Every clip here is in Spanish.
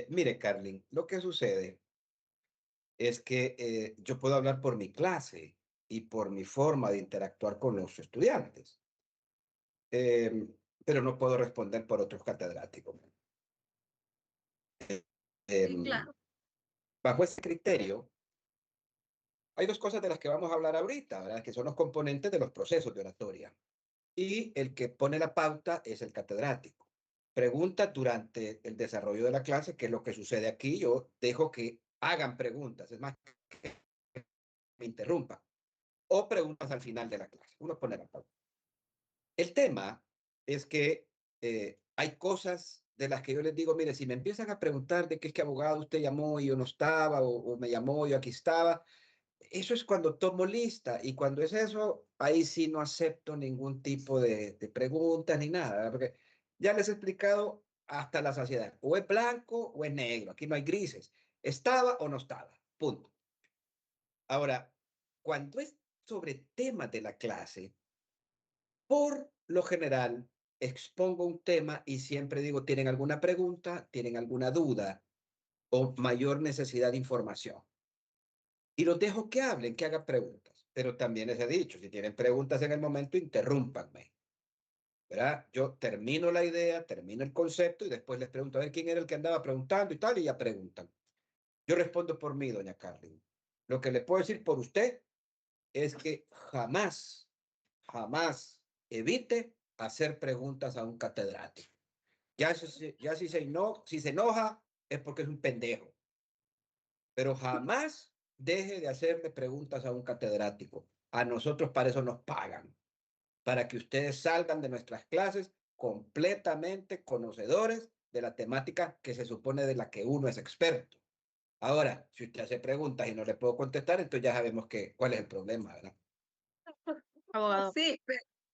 Mire, Carlin, lo que sucede es que yo puedo hablar por mi clase y por mi forma de interactuar con los estudiantes, eh, pero no puedo responder por otros catedráticos. Sí, claro. Bajo ese criterio, hay dos cosas de las que vamos a hablar ahorita, ¿verdad? Que son los componentes de los procesos de oratoria. Y el que pone la pauta es el catedrático. Pregunta durante el desarrollo de la clase, que es lo que sucede aquí. Yo dejo que hagan preguntas, es más, que me interrumpan. O preguntas al final de la clase. Uno pone la pauta. El tema es que hay cosas de las que yo les digo, mire, si me empiezan a preguntar de qué es que abogado usted llamó y yo no estaba, o me llamó y yo aquí estaba, eso es cuando tomo lista, y cuando es eso, ahí sí no acepto ningún tipo de preguntas ni nada, ¿verdad? Porque ya les he explicado hasta la saciedad, o es blanco o es negro, aquí no hay grises, estaba o no estaba, punto. Ahora, cuando es sobre temas de la clase, por lo general expongo un tema y siempre digo, ¿tienen alguna pregunta? ¿Tienen alguna duda? ¿O mayor necesidad de información? Y los dejo que hablen, que hagan preguntas. Pero también les he dicho, si tienen preguntas en el momento, interrúmpanme, ¿verdad? Yo termino la idea, termino el concepto y después les pregunto a ver quién era el que andaba preguntando y tal, y ya preguntan. Yo respondo por mí, doña Carlin. Lo que le puedo decir por usted es que jamás, jamás evite hacer preguntas a un catedrático. Ya si se enoja es porque es un pendejo. Pero jamás deje de hacerle preguntas a un catedrático. A nosotros para eso nos pagan, para que ustedes salgan de nuestras clases completamente conocedores de la temática que se supone de la que uno es experto. Ahora, si usted hace preguntas y no le puedo contestar, entonces ya sabemos cuál es el problema, ¿verdad? Abogado. Sí,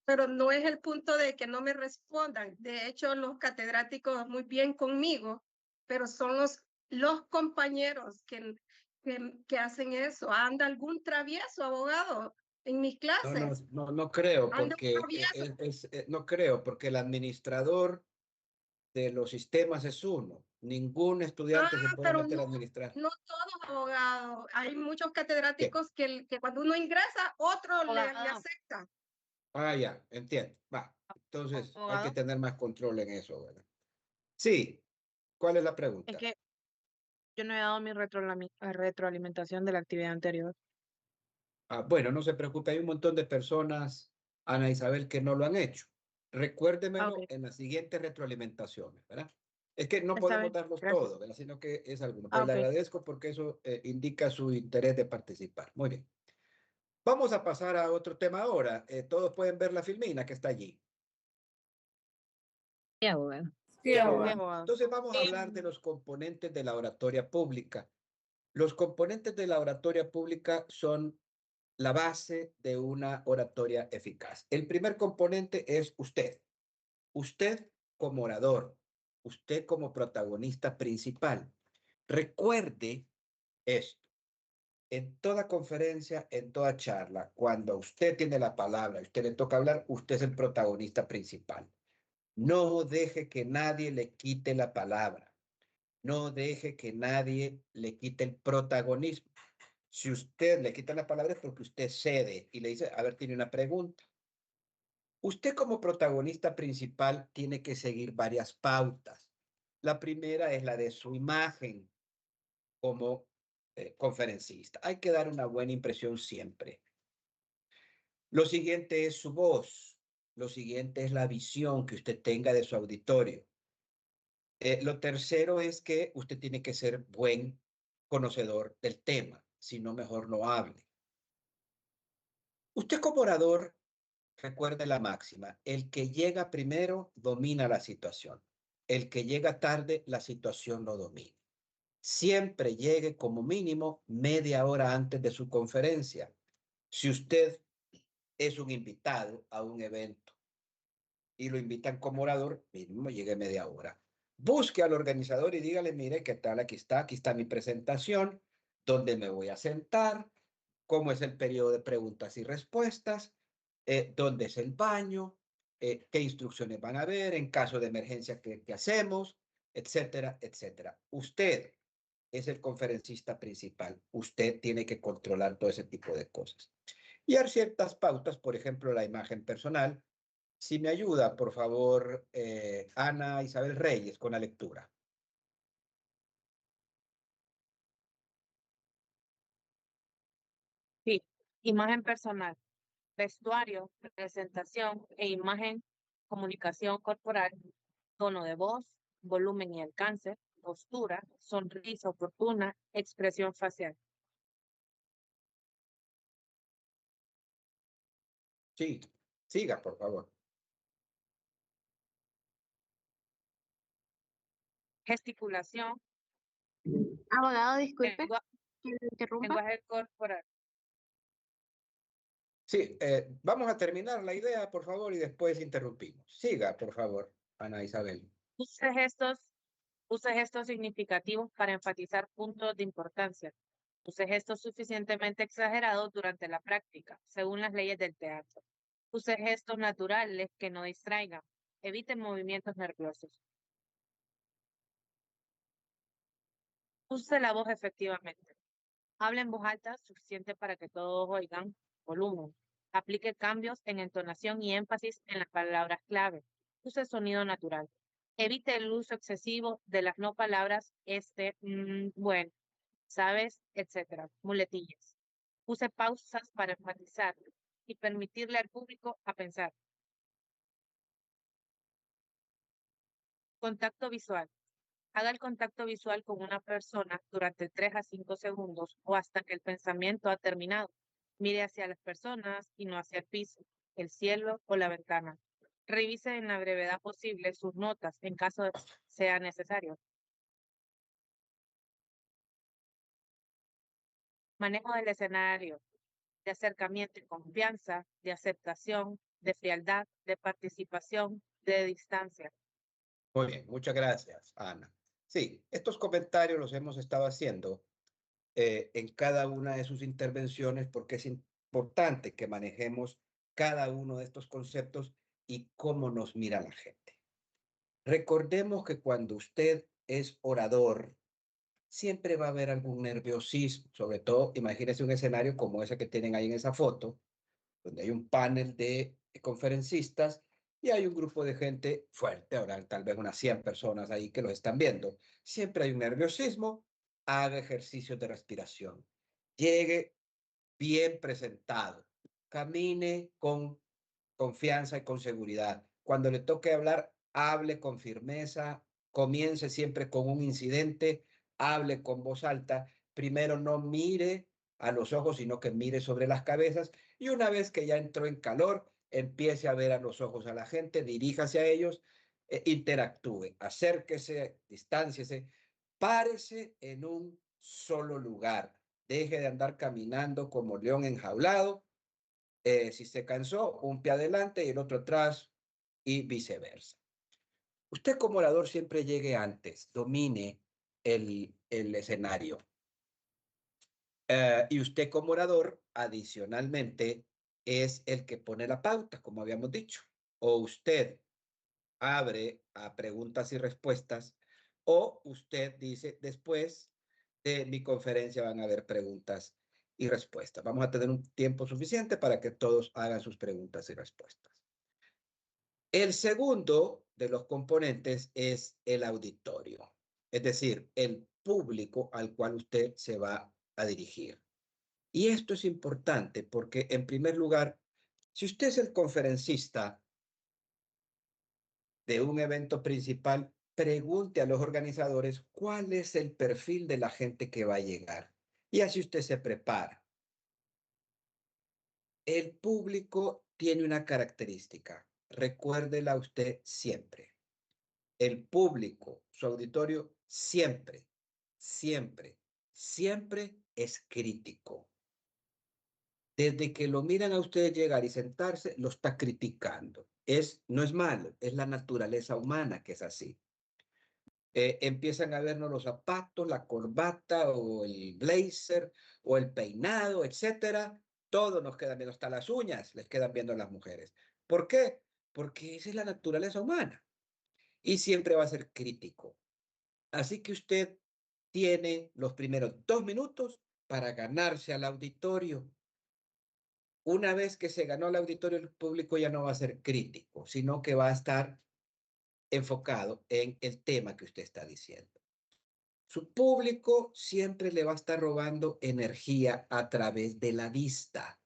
pero no es el punto de que no me respondan. De hecho, los catedráticos muy bien conmigo, pero son los compañeros que hacen eso. ¿Anda algún travieso, abogado, en mis clases? No creo, ¿Anda un porque travieso? no creo, porque el administrador de los sistemas es uno. Ningún estudiante se puede Pero meter a administrar. no todos abogados. Hay muchos ¿Qué? catedráticos que cuando uno ingresa, otro le Abogado. acepta. Ah, ya, entiendo. Va. Entonces hay que Abogado. tener más control en eso, ¿verdad? Sí. ¿Cuál es la Es pregunta? que yo no he dado mi retroalimentación de la actividad anterior. Bueno, no se preocupe, hay un montón de personas, Ana Isabel, que no lo han hecho. Recuérdemelo Ok, en las siguientes retroalimentaciones, ¿verdad? Es que no está podemos bien. darlos Gracias. todos, ¿verdad? Sino que es alguno. Pero le Ok. agradezco porque eso indica su interés de participar. Muy bien. Vamos a pasar a otro tema ahora. Todos pueden ver la filmina que está allí. Sí, abogado. Sí, Sí, abogado. abogado. Entonces vamos a hablar de los componentes de la oratoria pública. Los componentes de la oratoria pública son la base de una oratoria eficaz. El primer componente es usted. Usted como orador, usted como protagonista principal. Recuerde esto. En toda conferencia, en toda charla, cuando usted tiene la palabra, usted le toca hablar, usted es el protagonista principal. No deje que nadie le quite la palabra. No deje que nadie le quite el protagonismo. Si usted le quita la palabra es porque usted cede y le dice, a ver, tiene una pregunta. Usted como protagonista principal tiene que seguir varias pautas. La primera es la de su imagen como conferencista. Hay que dar una buena impresión siempre. Lo siguiente es su voz. Lo siguiente es la visión que usted tenga de su auditorio. Lo tercero es que usted tiene que ser buen conocedor del tema, si no, mejor no hable. Usted como orador, recuerde la máxima, el que llega primero domina la situación. El que llega tarde, la situación no domina. Siempre llegue como mínimo media hora antes de su conferencia. Si usted es un invitado a un evento y lo invitan como orador, mínimo llegue media hora. Busque al organizador y dígale, mire, ¿qué tal? Aquí está mi presentación, dónde me voy a sentar, cómo es el periodo de preguntas y respuestas, dónde es el baño, qué instrucciones van a haber, en caso de emergencia, qué hacemos, etcétera, etcétera. Usted es el conferencista principal. Usted tiene que controlar todo ese tipo de cosas. Y hay ciertas pautas, por ejemplo, la imagen personal. Si me ayuda, por favor, Ana Isabel Reyes, con la lectura. Sí, imagen personal, vestuario, presentación e imagen, comunicación corporal, tono de voz, volumen y alcance, postura, sonrisa oportuna, expresión facial. Sí, siga, por favor. Gesticulación, Abogado, disculpe lengua- que lo interrumpa. lenguaje corporal. Sí, vamos a terminar la idea, por favor, y después interrumpimos. Siga, por favor, Ana Isabel. Use gestos, use gestos significativos para enfatizar puntos de importancia. Use gestos suficientemente exagerados durante la práctica, según las leyes del teatro. Use gestos naturales que no distraigan. Evite movimientos nerviosos. Use la voz efectivamente. Hable en voz alta suficiente para que todos oigan. Volumen. Aplique cambios en entonación y énfasis en las palabras clave. Use sonido natural. Evite el uso excesivo de las no palabras bueno, sabes, etcétera. Muletillas. Use pausas para enfatizar y permitirle al público a pensar. Contacto visual. Haga el contacto visual con una persona durante 3 a 5 segundos o hasta que el pensamiento ha terminado. Mire hacia las personas y no hacia el piso, el cielo o la ventana. Revise en la brevedad posible sus notas en caso de sea necesario. Manejo del escenario, de acercamiento y confianza, de aceptación, de frialdad, de participación, de distancia. Muy bien, muchas gracias, Ana. Sí, estos comentarios los hemos estado haciendo en cada una de sus intervenciones porque es importante que manejemos cada uno de estos conceptos y cómo nos mira la gente. Recordemos que cuando usted es orador, siempre va a haber algún nerviosismo, sobre todo, imagínense un escenario como ese que tienen ahí en esa foto, donde hay un panel de conferencistas y hay un grupo de gente fuerte, ahora tal vez unas 100 personas ahí que lo están viendo. Siempre hay un nerviosismo, haga ejercicios de respiración, llegue bien presentado, camine con confianza y con seguridad. Cuando le toque hablar, hable con firmeza, comience siempre con un incidente, hable con voz alta, primero no mire a los ojos, sino que mire sobre las cabezas y una vez que ya entró en calor, empiece a ver a los ojos a la gente, diríjase a ellos, interactúe, acérquese, distánciese, párese en un solo lugar. Deje de andar caminando como león enjaulado. Si se cansó, un pie adelante y el otro atrás y viceversa. Usted como orador siempre llegue antes, domine el escenario. Y usted como orador, adicionalmente, es el que pone la pauta, como habíamos dicho. O usted abre a preguntas y respuestas, o usted dice, después de mi conferencia van a haber preguntas y respuestas. Vamos a tener un tiempo suficiente para que todos hagan sus preguntas y respuestas. El segundo de los componentes es el auditorio, es decir, el público al cual usted se va a dirigir. Y esto es importante porque, en primer lugar, si usted es el conferencista de un evento principal, pregunte a los organizadores cuál es el perfil de la gente que va a llegar. Y así usted se prepara. El público tiene una característica, recuérdela usted siempre. El público, su auditorio, siempre, siempre, siempre es crítico. Desde que lo miran a usted llegar y sentarse, lo está criticando. No es malo, es la naturaleza humana que es así. Empiezan a vernos los zapatos, la corbata o el blazer o el peinado, etcétera. Todo nos queda viendo, hasta las uñas les quedan viendo a las mujeres. ¿Por qué? Porque esa es la naturaleza humana y siempre va a ser crítico. Así que usted tiene los primeros 2 minutos para ganarse al auditorio. Una vez que se ganó el auditorio, el público ya no va a ser crítico, sino que va a estar enfocado en el tema que usted está diciendo. Su público siempre le va a estar robando energía a través de la vista.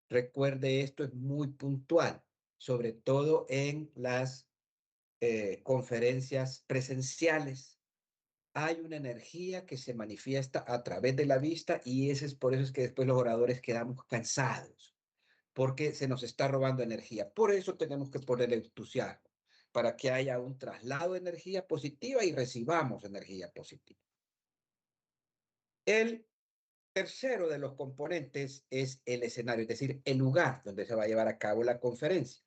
Recuerde, esto es muy puntual, sobre todo en las conferencias presenciales. Hay una energía que se manifiesta a través de la vista y por eso es que después los oradores quedamos cansados, porque se nos está robando energía. Por eso tenemos que poner entusiasmo, para que haya un traslado de energía positiva y recibamos energía positiva. El tercero de los componentes es el escenario, es decir, el lugar donde se va a llevar a cabo la conferencia.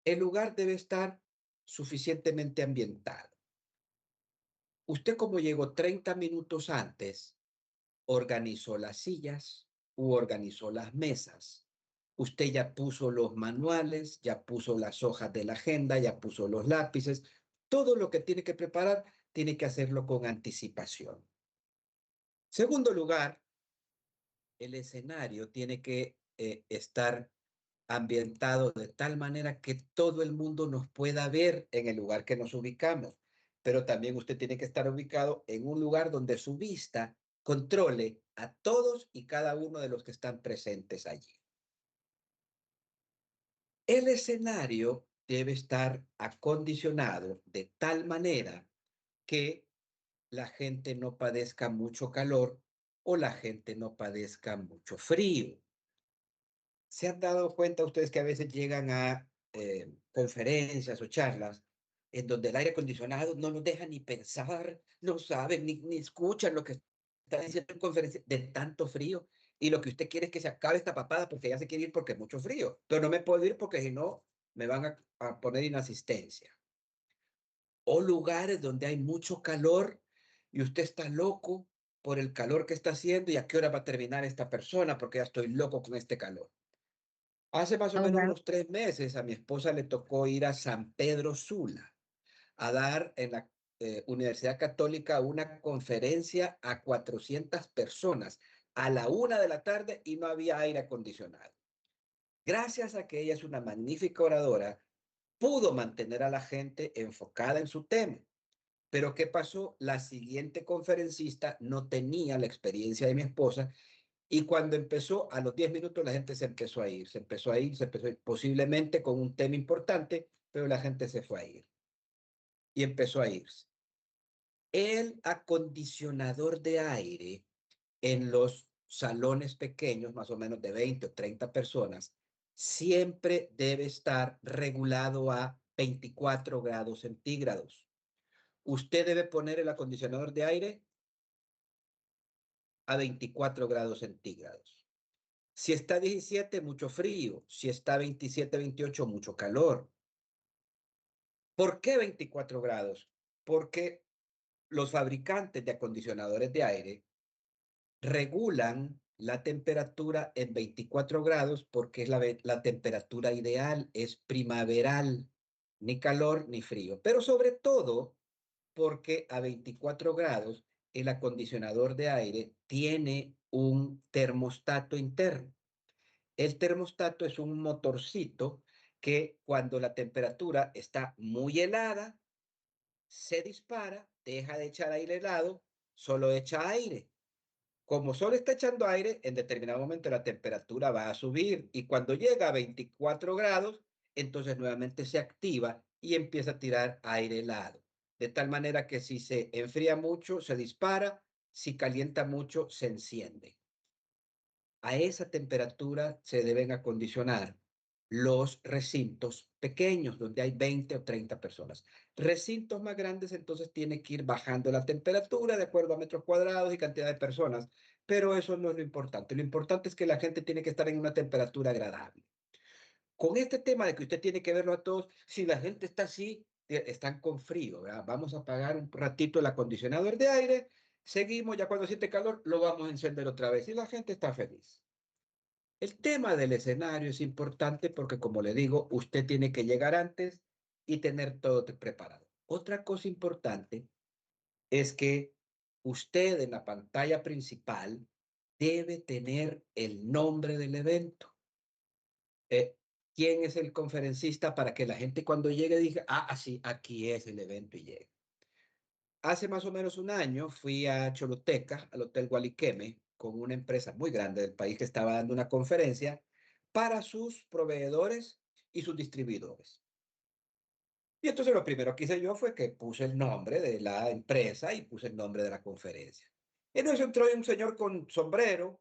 El lugar debe estar suficientemente ambientado. Usted, como llegó 30 minutos antes, organizó las sillas u organizó las mesas. Usted ya puso los manuales, ya puso las hojas de la agenda, ya puso los lápices. Todo lo que tiene que preparar, tiene que hacerlo con anticipación. Segundo lugar, el escenario tiene que estar ambientado de tal manera que todo el mundo nos pueda ver en el lugar que nos ubicamos. Pero también usted tiene que estar ubicado en un lugar donde su vista controle a todos y cada uno de los que están presentes allí. El escenario debe estar acondicionado de tal manera que la gente no padezca mucho calor o la gente no padezca mucho frío. ¿Se han dado cuenta ustedes que a veces llegan a conferencias o charlas en donde el aire acondicionado no los deja ni pensar, no saben ni escuchan lo que está diciendo en conferencia de tanto frío? Y lo que usted quiere es que se acabe esta papada porque ya se quiere ir porque es mucho frío. Pero no me puedo ir porque si no me van a poner inasistencia. O lugares donde hay mucho calor y usted está loco por el calor que está haciendo y a qué hora va a terminar esta persona porque ya estoy loco con este calor. Hace más o menos Abogado, unos 3 meses a mi esposa le tocó ir a San Pedro Sula a dar en la Universidad Católica una conferencia a 400 personas a la 1 de la tarde y no había aire acondicionado. Gracias a que ella es una magnífica oradora, pudo mantener a la gente enfocada en su tema. Pero ¿qué pasó? La siguiente conferencista no tenía la experiencia de mi esposa y cuando empezó, a los 10 minutos la gente se empezó a ir, se empezó a ir, posiblemente con un tema importante, pero la gente se fue a ir y empezó a irse. El acondicionador de aire en los salones pequeños, más o menos de 20 o 30 personas, siempre debe estar regulado a 24 grados centígrados. Usted debe poner el acondicionador de aire a 24 grados centígrados. Si está 17, mucho frío. Si está 27, 28, mucho calor. ¿Por qué 24 grados? Porque los fabricantes de acondicionadores de aire regulan la temperatura en 24 grados porque es la temperatura ideal, es primaveral, ni calor ni frío. Pero sobre todo porque a 24 grados el acondicionador de aire tiene un termostato interno. El termostato es un motorcito que cuando la temperatura está muy helada, se dispara, deja de echar aire helado, solo echa aire. Como solo está echando aire, en determinado momento la temperatura va a subir y cuando llega a 24 grados, entonces nuevamente se activa y empieza a tirar aire helado. De tal manera que si se enfría mucho, se dispara, si calienta mucho, se enciende. A esa temperatura se deben acondicionar los recintos pequeños, donde hay 20 o 30 personas. Recintos más grandes, entonces tiene que ir bajando la temperatura de acuerdo a metros cuadrados y cantidad de personas, pero eso no es lo importante. Lo importante es que la gente tiene que estar en una temperatura agradable. Con este tema de que usted tiene que verlo a todos, si la gente está así, están con frío, ¿verdad? Vamos a apagar un ratito el acondicionador de aire, seguimos, ya cuando siente calor, lo vamos a encender otra vez y la gente está feliz. El tema del escenario es importante porque, como le digo, usted tiene que llegar antes y tener todo preparado. Otra cosa importante es que usted en la pantalla principal debe tener el nombre del evento. ¿Quién es el conferencista para que la gente cuando llegue diga, ah, sí, aquí es el evento y llegue? Hace más o menos un año fui a Choluteca, al Hotel Gualiqueme, con una empresa muy grande del país que estaba dando una conferencia para sus proveedores y sus distribuidores. Y entonces lo primero que hice yo fue que puse el nombre de la empresa y puse el nombre de la conferencia. Entonces entró un señor con sombrero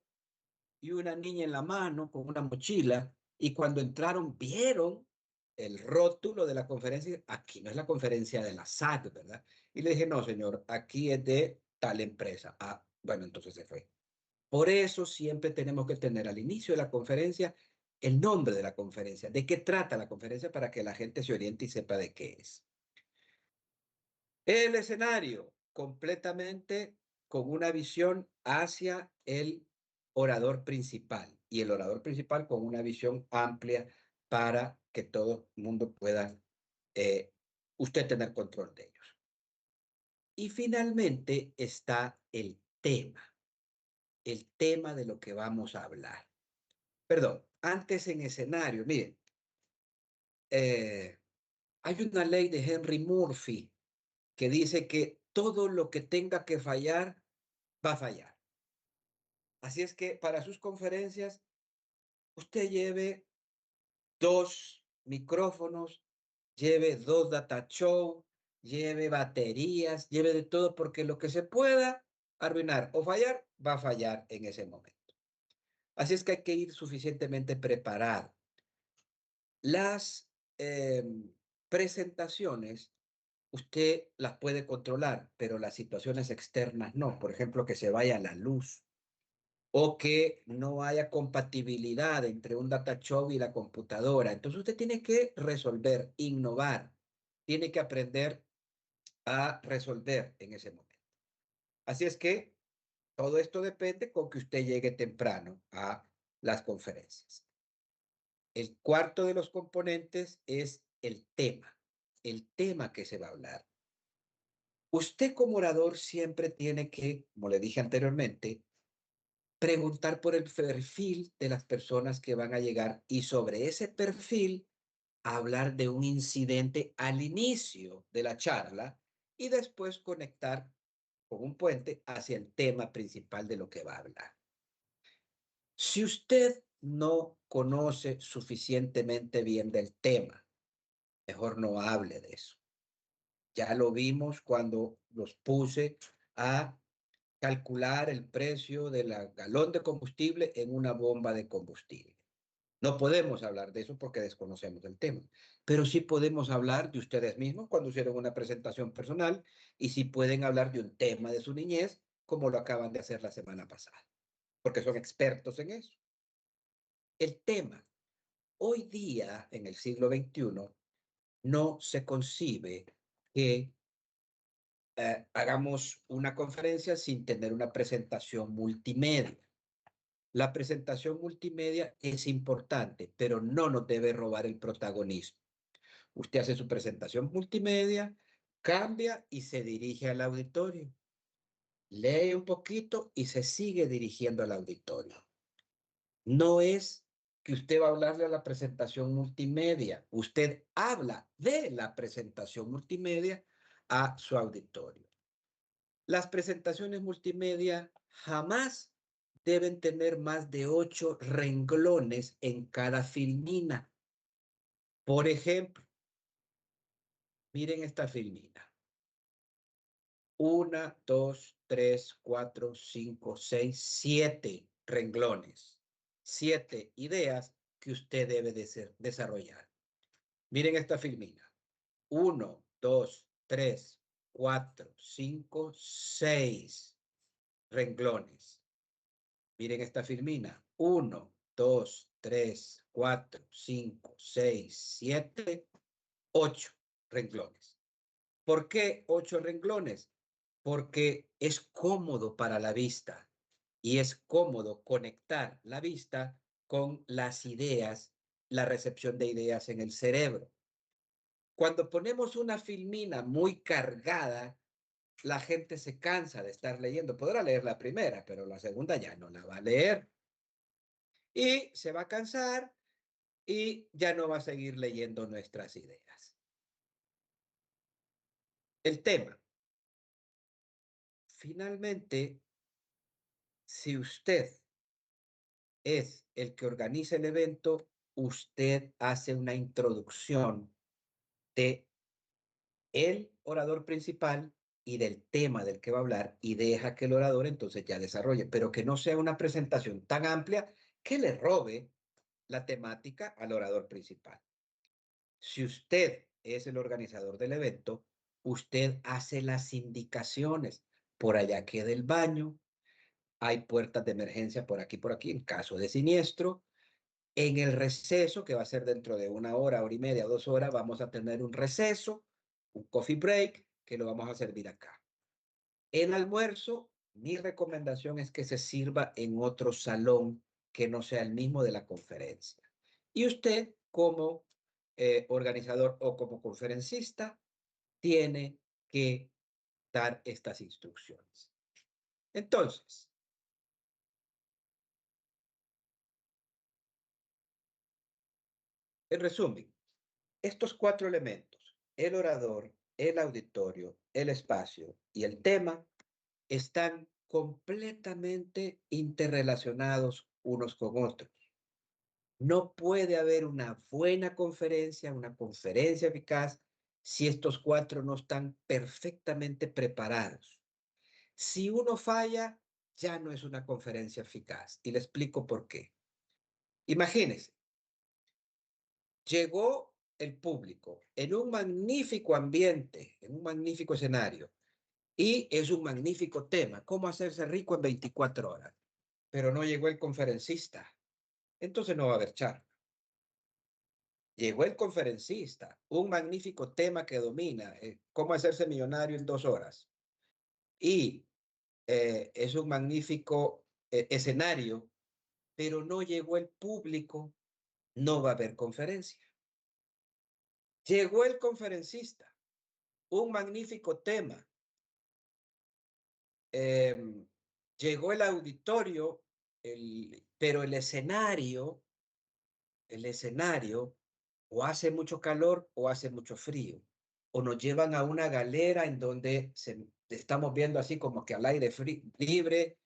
y una niña en la mano con una mochila, y cuando entraron vieron el rótulo de la conferencia. Aquí no es la conferencia de la SAC, ¿verdad? Y le dije, no, señor, aquí es de tal empresa. Ah, bueno, entonces se fue. Por eso siempre tenemos que tener al inicio de la conferencia el nombre de la conferencia, de qué trata la conferencia para que la gente se oriente y sepa de qué es. El escenario completamente con una visión hacia el orador principal, y el orador principal con una visión amplia para que todo el mundo pueda usted tener control de ellos. Y finalmente está el tema de lo que vamos a hablar. Perdón, antes en escenario, miren, hay una ley de Henry Murphy que dice que todo lo que tenga que fallar, va a fallar. Así es que para sus conferencias, usted lleve 2 micrófonos, lleve 2 data show, lleve baterías, lleve de todo, porque lo que se pueda arruinar o fallar, va a fallar en ese momento. Así es que hay que ir suficientemente preparado. Las presentaciones, usted las puede controlar, pero las situaciones externas no. Por ejemplo, que se vaya la luz o que no haya compatibilidad entre un data show y la computadora. Entonces usted tiene que resolver, innovar, tiene que aprender a resolver en ese momento. Así es que todo esto depende con que usted llegue temprano a las conferencias. El cuarto de los componentes es el tema que se va a hablar. Usted como orador siempre tiene que, como le dije anteriormente, preguntar por el perfil de las personas que van a llegar, y sobre ese perfil hablar de un incidente al inicio de la charla y después conectar con un puente hacia el tema principal de lo que va a hablar. Si usted no conoce suficientemente bien del tema, mejor no hable de eso. Ya lo vimos cuando los puse a calcular el precio del galón de combustible en una bomba de combustible. No podemos hablar de eso porque desconocemos el tema, pero sí podemos hablar de ustedes mismos cuando hicieron una presentación personal, y sí pueden hablar de un tema de su niñez, como lo acaban de hacer la semana pasada, porque son expertos en eso. El tema, hoy día, en el siglo XXI, no se concibe que hagamos una conferencia sin tener una presentación multimedia. La presentación multimedia es importante, pero no nos debe robar el protagonismo. Usted hace su presentación multimedia, cambia y se dirige al auditorio. Lee un poquito y se sigue dirigiendo al auditorio. No es que usted va a hablarle a la presentación multimedia. Usted habla de la presentación multimedia a su auditorio. Las presentaciones multimedia jamás deben tener más de 8 renglones en cada filmina. Por ejemplo, miren esta filmina. 1, 2, 3, 4, 5, 6, 7 renglones. 7 ideas que usted debe desarrollar. Miren esta filmina. 1, 2, 3, 4, 5, 6 renglones. Miren esta filmina. 1, 2, 3, 4, 5, 6, 7, 8 renglones. ¿Por qué 8 renglones? Porque es cómodo para la vista y es cómodo conectar la vista con las ideas, la recepción de ideas en el cerebro. Cuando ponemos una filmina muy cargada, la gente se cansa de estar leyendo. Podrá leer la primera, pero la segunda ya no la va a leer. Y se va a cansar y ya no va a seguir leyendo nuestras ideas. El tema. Finalmente, si usted es el que organiza el evento, usted hace una introducción de el orador principal y del tema del que va a hablar y deja que el orador entonces ya desarrolle, pero que no sea una presentación tan amplia que le robe la temática al orador principal. Si usted es el organizador del evento, usted hace las indicaciones. Por allá queda el baño, hay puertas de emergencia por aquí, en caso de siniestro. En el receso, que va a ser dentro de 1 hora, hora y media, 2 horas, vamos a tener un receso, un coffee break, que lo vamos a servir acá. El almuerzo, mi recomendación es que se sirva en otro salón que no sea el mismo de la conferencia. Y usted, como organizador o como conferencista, tiene que dar estas instrucciones. Entonces, en resumen, estos 4 elementos, el orador, el auditorio, el espacio y el tema, están completamente interrelacionados unos con otros. No puede haber una buena conferencia, una conferencia eficaz, si estos 4 no están perfectamente preparados. Si uno falla, ya no es una conferencia eficaz. Y le explico por qué. Imagínense, llegó el público en un magnífico ambiente, en un magnífico escenario, y es un magnífico tema, cómo hacerse rico en 24 horas. Pero no llegó el conferencista, entonces no va a haber charla. Llegó el conferencista, un magnífico tema que domina, cómo hacerse millonario en 2 horas. Y es un magnífico escenario, pero no llegó el público, no va a haber conferencia. Llegó el conferencista, un magnífico tema. Llegó el auditorio, pero el escenario o hace mucho calor o hace mucho frío. O nos llevan a una galera en donde estamos viendo así como que al aire libre,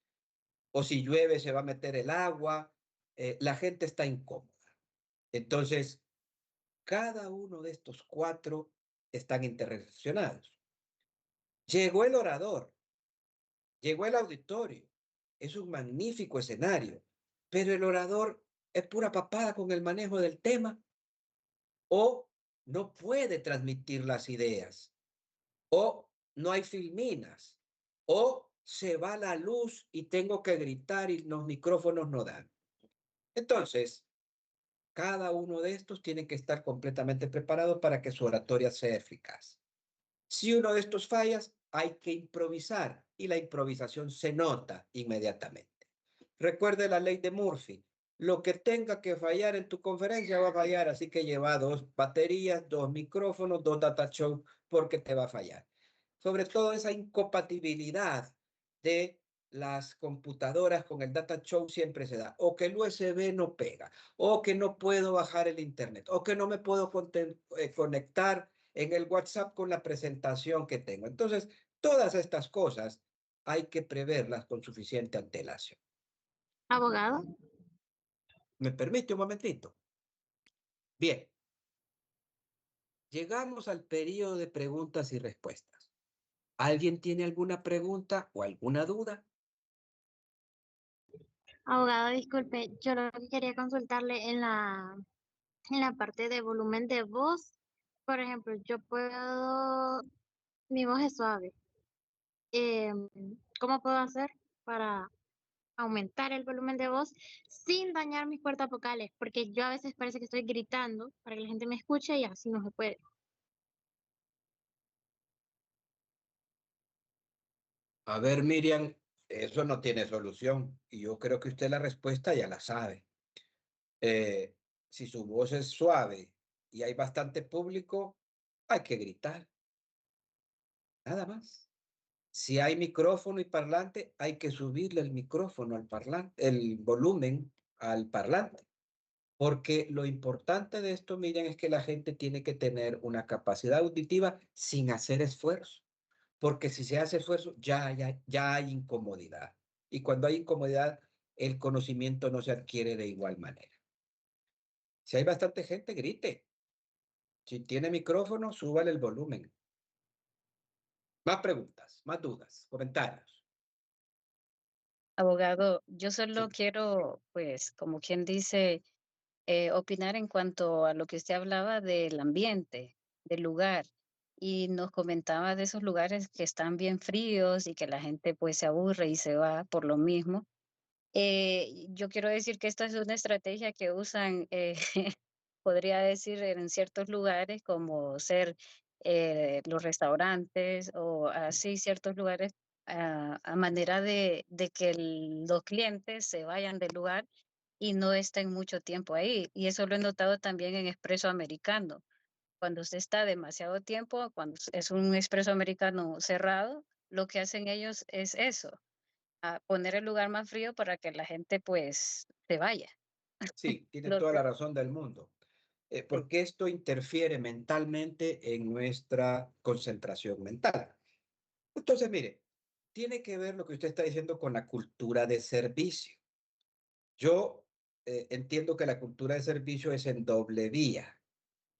o si llueve se va a meter el agua. La gente está incómoda. Entonces, cada uno de estos 4 están interrelacionados. Llegó el orador, llegó el auditorio. Es un magnífico escenario, pero el orador es pura papada con el manejo del tema o no puede transmitir las ideas o no hay filminas o se va la luz y tengo que gritar y los micrófonos no dan. Entonces, cada uno de estos tiene que estar completamente preparado para que su oratoria sea eficaz. Si uno de estos fallas, hay que improvisar y la improvisación se nota inmediatamente. Recuerde la ley de Murphy. Lo que tenga que fallar en tu conferencia va a fallar, así que lleva 2 baterías, 2 micrófonos, 2 data show, porque te va a fallar. Sobre todo esa incompatibilidad de las computadoras con el data show siempre se da, o que el USB no pega, o que no puedo bajar el internet, o que no me puedo conectar en el WhatsApp con la presentación que tengo. Entonces, todas estas cosas hay que preverlas con suficiente antelación. Abogado. ¿Me permite un momentito? Bien. Llegamos al periodo de preguntas y respuestas. ¿Alguien tiene alguna pregunta o alguna duda? Abogado, disculpe, yo lo que quería consultarle en la parte de volumen de voz, por ejemplo, mi voz es suave. Em, ¿Cómo puedo hacer para aumentar el volumen de voz sin dañar mis cuerdas vocales? Porque yo a veces parece que estoy gritando para que la gente me escuche y así no se puede. A ver, Miriam, eso no tiene solución y yo creo que usted la respuesta ya la sabe. Eh, si su voz es suave y hay bastante público, hay que gritar, nada más. Si hay micrófono y parlante, hay que subirle el micrófono al parlante, el volumen al parlante. Porque lo importante de esto, Miriam, es que la gente tiene que tener una capacidad auditiva sin hacer esfuerzo. Porque si se hace esfuerzo, ya hay incomodidad. Y cuando hay incomodidad, el conocimiento no se adquiere de igual manera. Si hay bastante gente, grite. Si tiene micrófono, súbale el volumen. Más preguntas, más dudas, comentarios. Abogado, yo solo Sí. quiero, pues, como quien dice, opinar en cuanto a lo que usted hablaba del ambiente, del lugar, y nos comentaba de esos lugares que están bien fríos y que la gente pues se aburre y se va por lo mismo. Yo quiero decir que esta es una estrategia que usan, podría decir, en ciertos lugares como ser los restaurantes o así ciertos lugares a manera de que los clientes se vayan del lugar y no estén mucho tiempo ahí. Y eso lo he notado también en Expreso Americano. Cuando usted está demasiado tiempo, cuando es un Expreso Americano cerrado, lo que hacen ellos es eso, a poner el lugar más frío para que la gente pues se vaya. Sí, tiene Lo toda que- la razón del mundo. sí. Porque esto interfiere mentalmente en nuestra concentración mental. Entonces, mire, tiene que ver lo que usted está diciendo con la cultura de servicio. Yo entiendo que la cultura de servicio es en doble vía,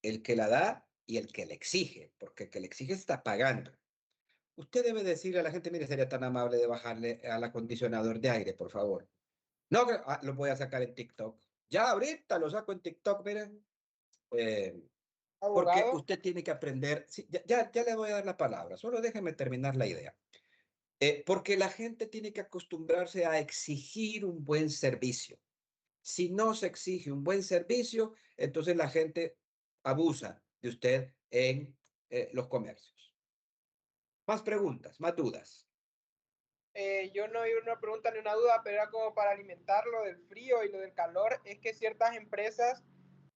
el que la da y el que le exige, porque el que le exige está pagando. Usted debe decirle a la gente, mire, sería tan amable de bajarle al acondicionador de aire, por favor. No, lo voy a sacar en TikTok. Ya ahorita lo saco en TikTok, miren. Porque Abogado, usted tiene que aprender, sí, ya le voy a dar la palabra, solo déjeme terminar la idea. Porque la gente tiene que acostumbrarse a exigir un buen servicio. Si no se exige un buen servicio, entonces la gente abusa de usted en los comercios. Más preguntas, más dudas. yo no iba una pregunta ni una duda, pero era como para alimentar lo del frío y lo del calor. Es que ciertas empresas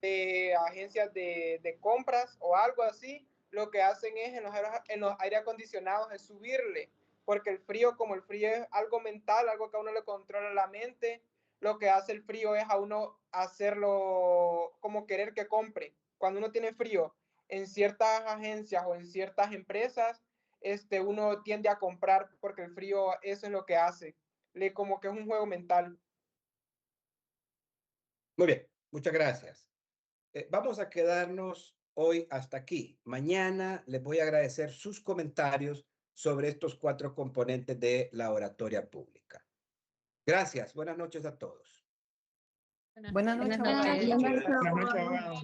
de agencias de compras o algo así, lo que hacen es en los aire acondicionados es subirle, porque el frío, como el frío es algo mental, algo que a uno le controla la mente, lo que hace el frío es a uno hacerlo como querer que compre. Cuando uno tiene frío en ciertas agencias o en ciertas empresas, uno tiende a comprar porque el frío eso es lo que hace, como que es un juego mental. Muy bien, muchas gracias. Vamos a quedarnos hoy hasta aquí. Mañana les voy a agradecer sus comentarios sobre estos 4 componentes de la oratoria pública. Gracias. Buenas noches a todos. Buenas noches, abogado. Buenas noches. Buenas noches, abogado.